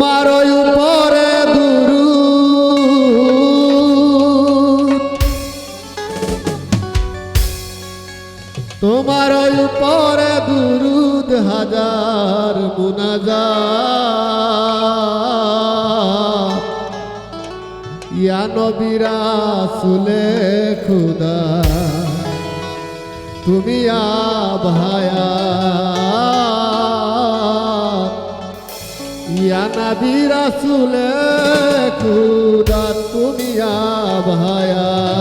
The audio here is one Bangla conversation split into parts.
তোমার উপরে দুরূদ, তোমার উপরে দুরূদ হাজার মুনাজাত, ইয়া নবী রাসূলে খুদা তুমি আবায়াত, ইয়া নবী রাসূলে খুদা তুমি আবায়াত।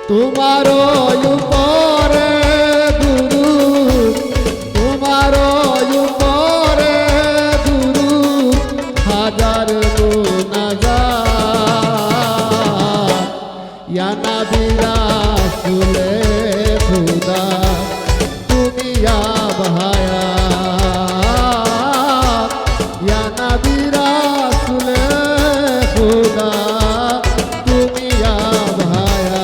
তোমার উপরে দুরূদ, তোমার উপরে দুরূদ হাজার মুনাজাত, ইয়া নবী রাসূলে খুদা তুমি আবায়াত, ইয়া নবী রাসূলে খুদা তুমি আবায়াত।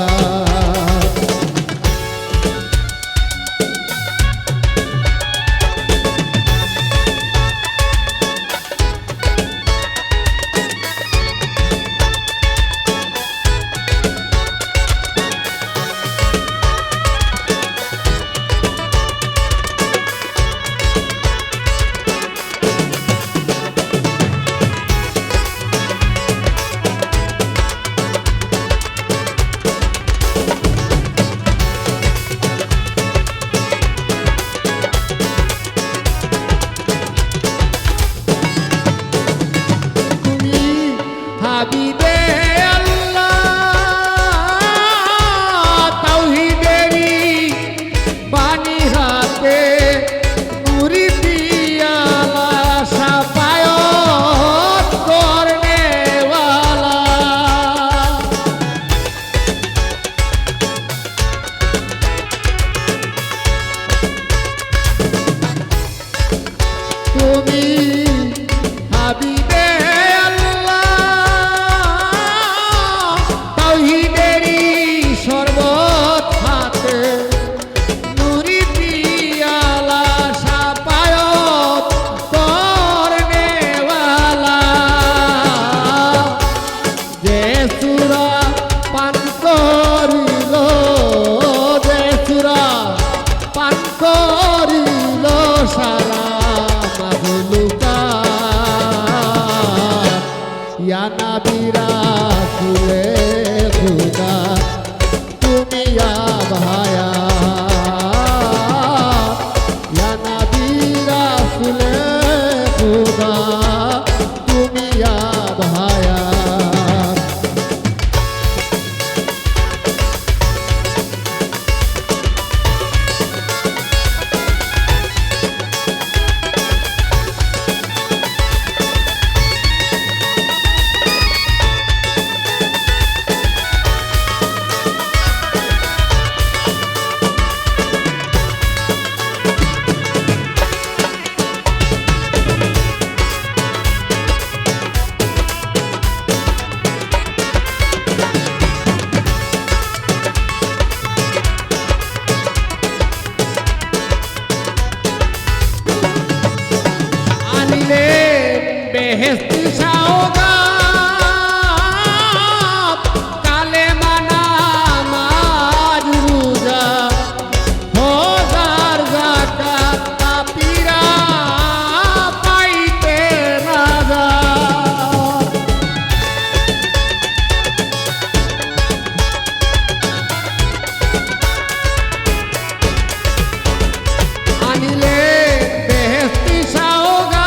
হাবিবে আল্লাহ তাওহীদেরি বাণী হাতে মুরিদিয়ালা শাফায়াত করনেওয়ালা, তুমি হাবিবে শরবত হাতে মুরিদিয়ালা শাফায়াত করনেওয়ালা, যে সূরা পান করিল, যে সূরা পান করিল সারা মাখলুকাত, ইয়া নবী রাসূলে খুদা তুমি আবায়াত, ইয়া নবী রাসূলে খুদা তুমি আবায়াত। বেহেশতি সওগাত কালেমা নামাজ রোজা হাজার যাকাত পাপীরা পাইতে নাজাত, আনিলে বেহেশতি সওগাত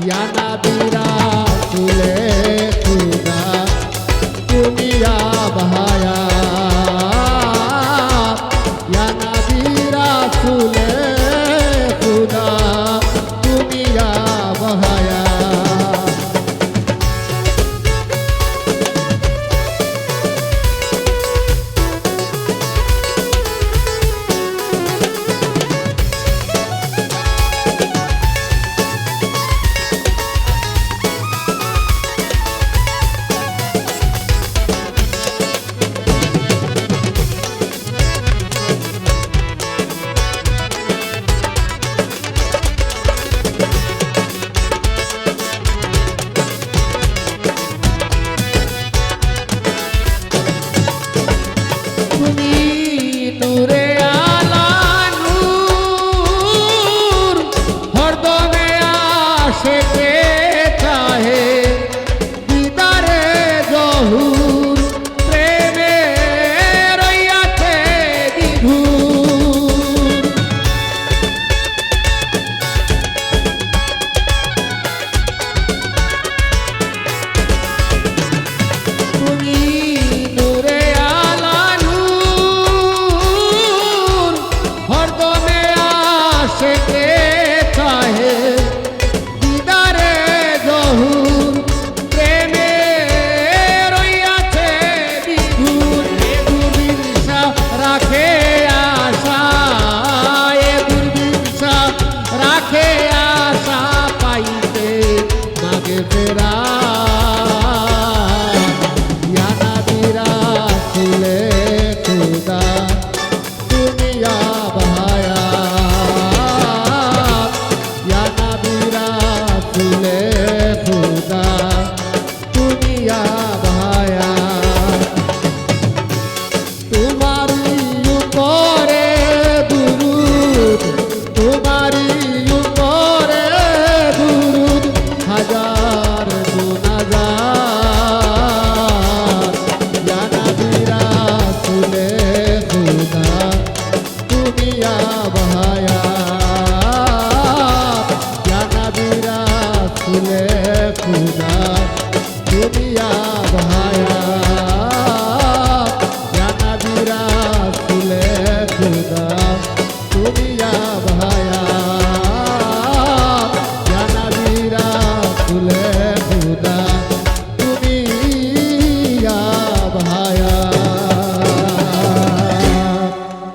या नबी रसूले खुदा তুমি আবহায়া या नबी रसूले खुदा তুমি আবহায়া তুমি নূরে আলা নূর হরদমে আশিকে চাহে দিদারে জহুর প্রেমে রইয়াছে বিধুর তুমি নূরে আশিকে চাহে দিদারে জহুর প্রেমে রইয়াছে বিধুর এ দুর্বিশা রাখে আশা এ দুর্বিশা রাখে আশা পাইতে মাগে ফেরা ইয়া নবী রাসূলে খুদা তুমি আবহায়া या नबी रसूले खुदा তুমি আবহায়া তোমারি উপরে দুরূদ তোমারি উপরে দুরূদ হাজার গুনাহগার या नबी रसूले खुदा তুমি আবহায়া या नबी रसूले खुदा